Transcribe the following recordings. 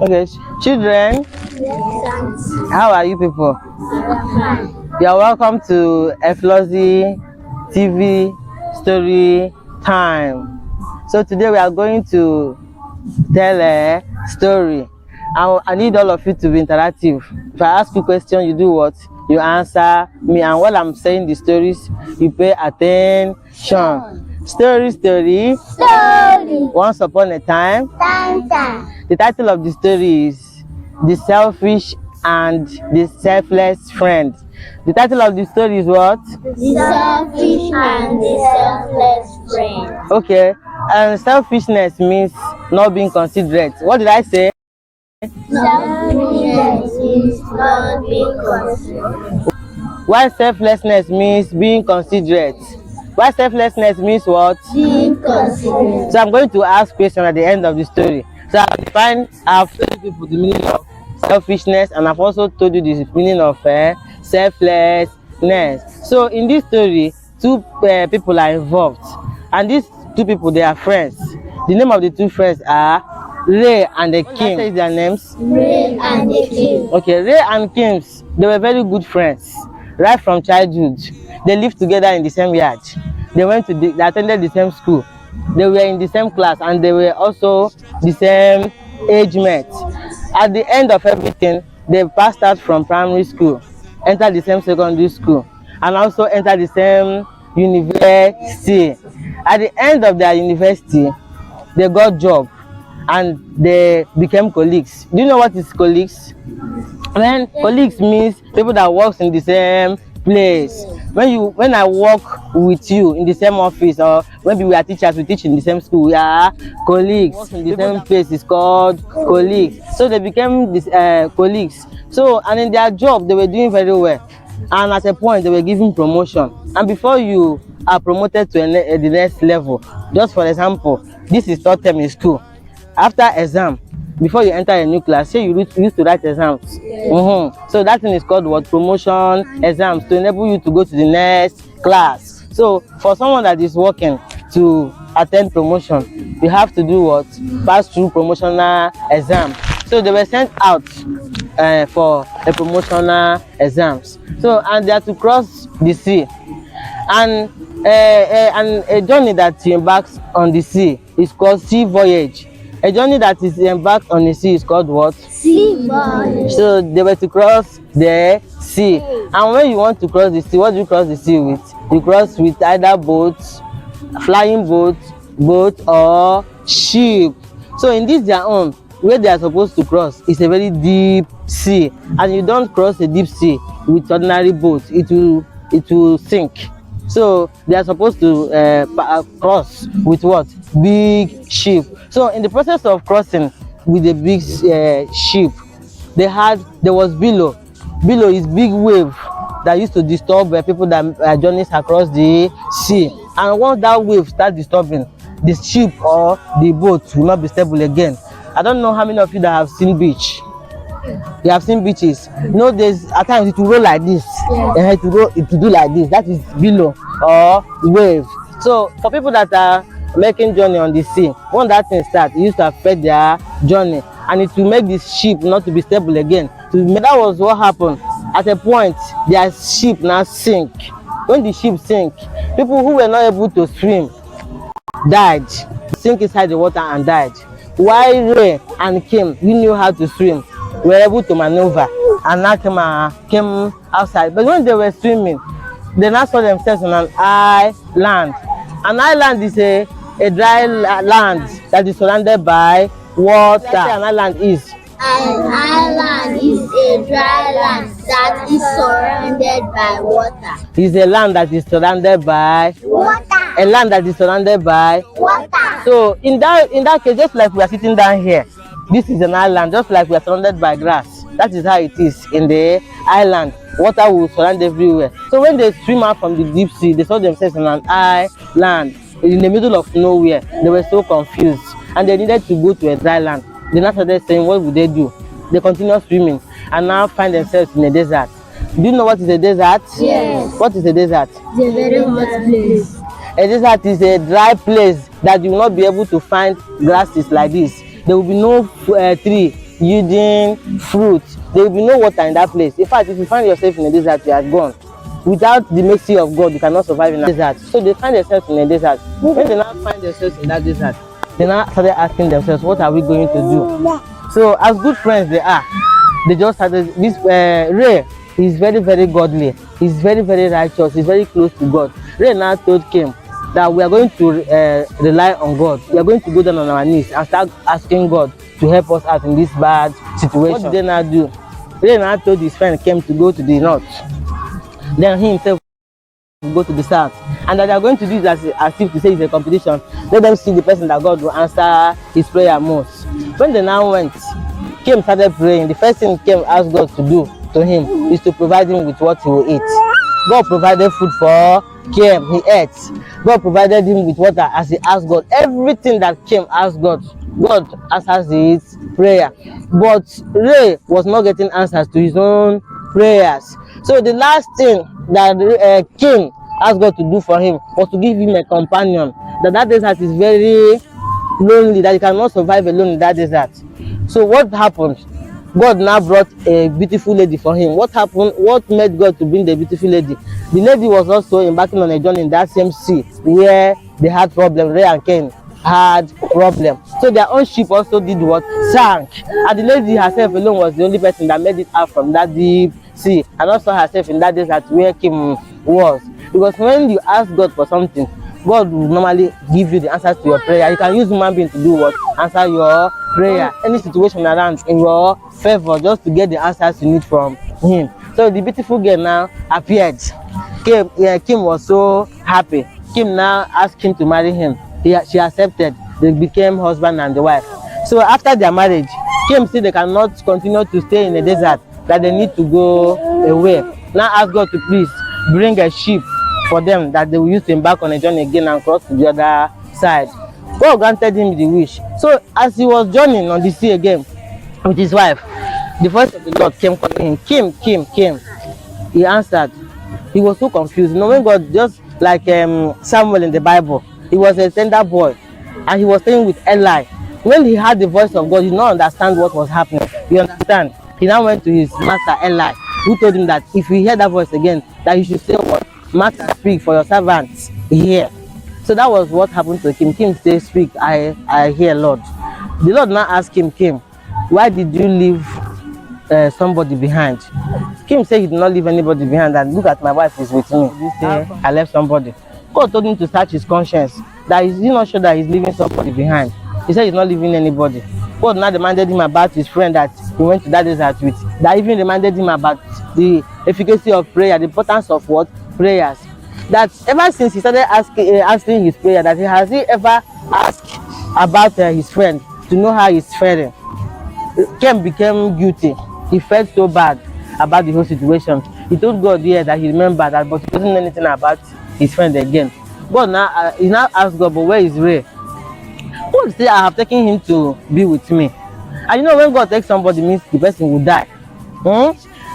Okay, children, how are you people? You are welcome to Eflozi TV story time. So today we are going to tell a story. I need all of you to be interactive. If I ask you a question, you do what? You answer me, and while I'm saying the stories, you pay attention. Story. Story. Once upon a time. Time. The title of the story is The Selfish and the Selfless Friend. The title of the story is what? The selfish and the selfless friend. Okay, and selfishness means not being considerate. What did I say? Selfishness is not being considerate. While selflessness means being considerate. While selflessness means what? Being considerate. So I'm going to ask questions at the end of the story. So I've told people the meaning of selfishness, and I've also told you the meaning of selflessness. So in this story, two people are involved, and these two people, they are friends. The name of the two friends are Ray and the Kim. What is their names? Ray and the Kim. Okay, Ray and Kim, they were very good friends right from childhood. They lived together in the same yard. They attended the same school. They were in the same class, and they were also the same age mates. At the end of everything, they passed out from primary school, entered the same secondary school, and also entered the same university. At the end of their university, they got job and they became colleagues. Do you know what is colleagues? When colleagues means people that works in the same place. When I work with you in the same office, or when we are teachers, we teach in the same school, we are colleagues. In the same place is called colleagues. So they became this colleagues. So, and in their job they were doing very well, and at a point they were given promotion. And before you are promoted to the next level, just for example, this is third term in school. After exam, before you enter a new class, say you used to write exams. So that thing is called what? Promotion exams, to enable you to go to the next class. So for someone that is working to attend promotion, you have to do what? Pass through promotional exam. So they were sent out for a promotional exams. So, and they had to cross the sea, and a journey that embarks on the sea is called sea voyage. A journey that is embarked on the sea is called what? Sea voyage. So they were to cross the sea. And when you want to cross the sea, what do you cross the sea with? You cross with either boats, flying boat, or ship. So in this their own, where they are supposed to cross is a very deep sea, and you don't cross a deep sea with ordinary boat. It will sink. So they are supposed to cross with what? Big ship. So in the process of crossing with the big ship, there was billow. Billow is big wave that used to disturb people that journeys across the sea. And once that wave starts disturbing, the ship or the boat will not be stable again. I don't know how many of you that have seen beach. You have seen beaches. You know, there's at times it will roll like this. Yes. It will do like this. That is billow or wave. So for people that are making journey on the sea, when that thing starts, it used to affect their journey, and it will make the ship not to be stable again. That was what happened. At a point, their ship now sink. When the ship sink, people who were not able to swim died, sink inside the water and died. While Ray and Kim, who knew how to swim, were able to maneuver and now came outside. But when they were swimming, they now saw themselves on an island. An island is a dry land that is surrounded by water. An island is? An island is a dry land that is surrounded by water. It's a land that is surrounded by water. A land that is surrounded by water. So in that case, just like we are sitting down here, this is an island, just like we are surrounded by grass. That is how it is in the island. Water will surround everywhere. So when they swim out from the deep sea, they saw themselves on an island in the middle of nowhere. They were so confused, and they needed to go to a dry land. They now started saying, what would they do? They continued swimming and now find themselves in a desert. Do you know what is a desert? Yes. What is a desert? It's a very hot place. A desert is a dry place that you will not be able to find grasses like this. There will be no tree yielding fruit. There will be no water in that place. In fact, if you find yourself in a desert, you are gone. Without the mercy of God, you cannot survive in a desert. So they find themselves in a desert. When they now find themselves in that desert, they now started asking themselves, what are we going to do? So as good friends they are, they just started this Ray is very, very godly, he's very, very righteous, he's very close to God. Ray now told Kim that we are going to rely on God. We are going to go down on our knees and start asking God to help us out in this bad situation. What did they now do? Ray now told his friend Kim to go to the north. Then he himself will go to the south. And that they are going to do it as if to say it's a competition. Let them see the person that God will answer his prayer most. When they now went, Kim started praying. The first thing Kim asked God to do to him is to provide him with what he will eat. God provided food for Kim, he ate. God provided him with water as he asked God. Everything that Kim asked God, God answers his prayer. But Ray was not getting answers to his own prayers. So the last thing that Kim asked God to do for him was to give him a companion. That desert is very lonely, that he cannot survive alone in that desert. So what happened? God now brought a beautiful lady for him. What happened? What made God to bring the beautiful lady? The lady was also embarking on a journey in that same sea where they had problem. Ray and Cain had problem. So their own ship also did what? Sank. And the lady herself alone was the only person that made it out from that deep sea and also herself in that desert where Kim was. Because when you ask God for something, God will normally give you the answers to your prayer. You can use human being to do what? Answer your prayer. Any situation around in your favor, just to get the answers you need from him. So the beautiful girl now appeared. Kim was so happy. Kim now asked him to marry him. She accepted. They became husband and wife. So after their marriage, Kim said they cannot continue to stay in the desert, that they need to go away. Now ask God to please bring a ship for them that they will use to embark on a journey again and cross to the other side. God granted him the wish. So as he was journeying on the sea again with his wife, the voice of the Lord came calling him, Kim, Kim, Kim. He answered. He was so confused. You know, when God, just like Samuel in the Bible, he was a tender boy and he was staying with Eli. When he heard the voice of God, he did not understand what was happening. You understand? He now went to his master Eli, who told him that if he heard that voice again, that he should say what? Master, speak, for your servants hear. So that was what happened to Kim. Kim said, speak, I hear, Lord. The Lord now asked him, Kim, why did you leave somebody behind? Kim said he did not leave anybody behind, and look at my wife is with me. He said, I left somebody. God told him to search his conscience, that he's not sure that he's leaving somebody behind. He said he's not leaving anybody. God now reminded him about his friend that he went to that desert with, that even reminded him about the efficacy of prayer, the importance of what? Prayers. That ever since he started asking his prayer, that he ever asked about his friend to know how he's faring. Ken became guilty. He felt so bad about the whole situation. He told God, yeah, that he remembered that, but he doesn't know anything about his friend again. God now, he now asked God, but where is Ray? God said, I have taken him to be with me. And you know, when God takes somebody, means the person will die.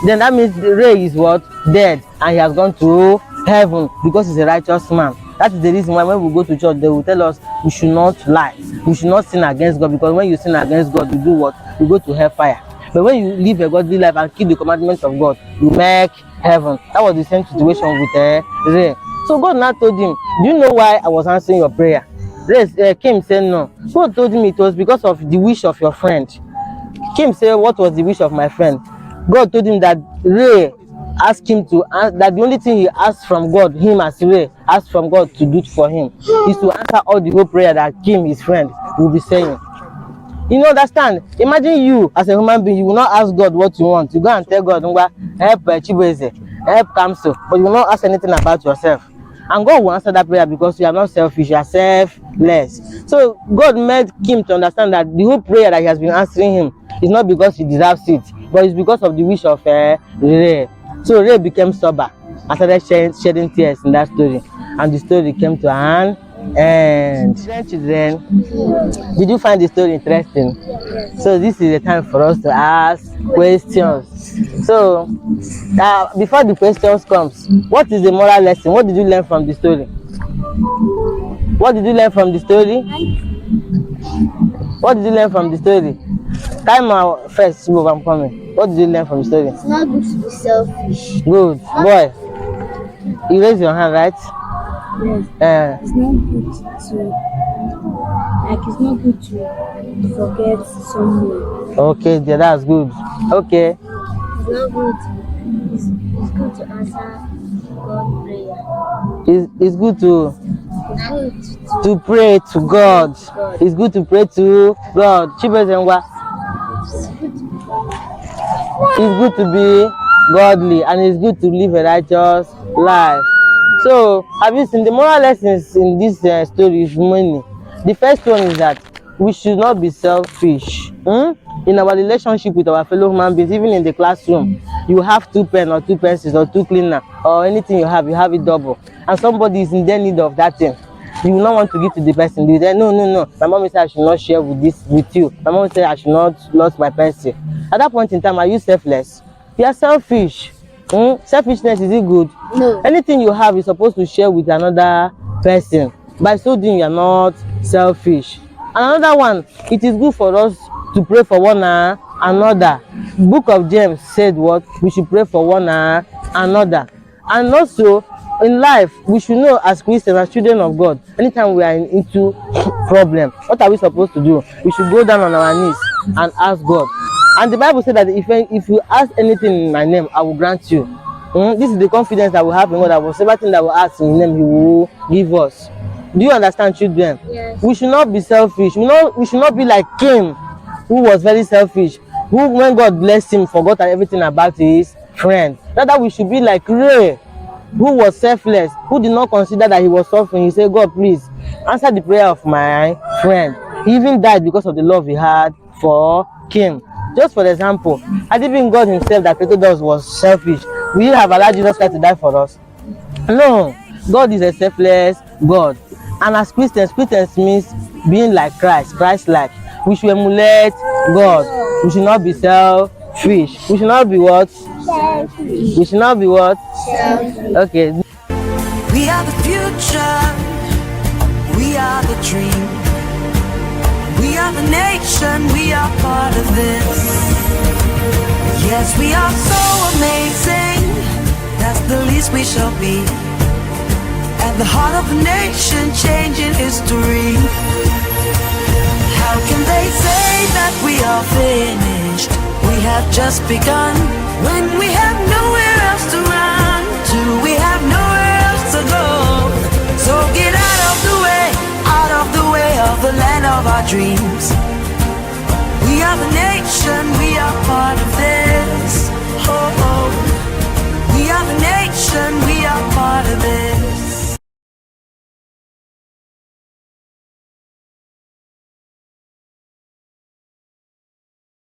Then that means Ray is what? Dead, and he has gone to heaven because he's a righteous man. That is the reason why when we go to church, they will tell us we should not lie, we should not sin against God, because when you sin against God, you do what? You go to hellfire. But when you live a godly life and keep the commandments of God, you make heaven. That was the same situation with Ray. So God now told him, do you know why I was answering your prayer? Kim said no. God told him it was because of the wish of your friend. Kim said, what was the wish of my friend? God told him that Ray asked him to, that the only thing he asked from God, him as Ray asked from God to do for him, is to answer all the whole prayer that Kim, his friend, will be saying. You understand? Imagine you as a human being, you will not ask God what you want. You go and tell God, help Chibweze, help Kamso, but you will not ask anything about yourself. And God will answer that prayer because you are not selfish, you are selfless. So God made Kim to understand that the whole prayer that he has been answering him is not because he deserves it, but it's because of the wish of Ray. So Ray became sober and started shedding tears in that story. And the story came to an end. Children, did you find the story interesting? So this is the time for us to ask questions. So before the questions comes, what is the moral lesson? What did you learn from the story? What did you learn from the story? What did you learn from the story? Time out first, Chibo, I'm coming. What did you learn from the story? It's not good to be selfish. Good. Boy, you raise your hand, right? Yes. It's not good it's not good to forget someone. Okay, dear, that's good. Okay. It's not good. It's good to answer God prayer. It's good to It's good pray to God. God. It's good to pray to God. Chibezengwa. It's good to be godly, and it's good to live a righteous life. So, have you seen the moral lessons in this story? Is many. The first one is that we should not be selfish. In our relationship with our fellow human beings, even in the classroom, you have 2 pens or 2 pencils or 2 cleaner or anything you have it double, and somebody is in their need of that thing. You will not want to give to the person. You say, no. My mom said I should not share with you. My mom said I should not lose my pencil. At that point in time, are you selfless? You are selfish. Selfishness, is it good? No. Anything you have, you're supposed to share with another person. By so doing, you're not selfish. And another one, it is good for us to pray for one another. Book of James said what? We should pray for one another. And also, in life, we should know as Christians, as children of God, anytime we are into problem, what are we supposed to do? We should go down on our knees and ask God. And the Bible said that if you ask anything in my name, I will grant you. This is the confidence that we have in God, that whatever thing that we ask in His name, He will give us. Do you understand, children? Yes. We should not be selfish. We should not be like Cain, who was very selfish, who, when God blessed him, forgot everything about his friend. Rather, we should be like Ray, who was selfless, who did not consider that he was suffering. He said, God, please answer the prayer of my friend. He even died because of the love he had for Cain. Just for example, had it been God Himself that created us was selfish, will He have allowed Jesus Christ to die for us? No. God is a selfless God. And as Christians means being like Christ-like. We should emulate God. We should not be selfish. We should not be what? Selfish. We should not be what? Selfish. Okay. We are the future. We are the dream. We are the nation. We are part of this. Yes, we are so amazing. That's the least we shall be. At the heart of the nation, changing history. How can they say that we are finished? We have just begun. When we have nowhere else to run to, we have nowhere else to go. So get out of the way of the land of our dreams. We are the nation.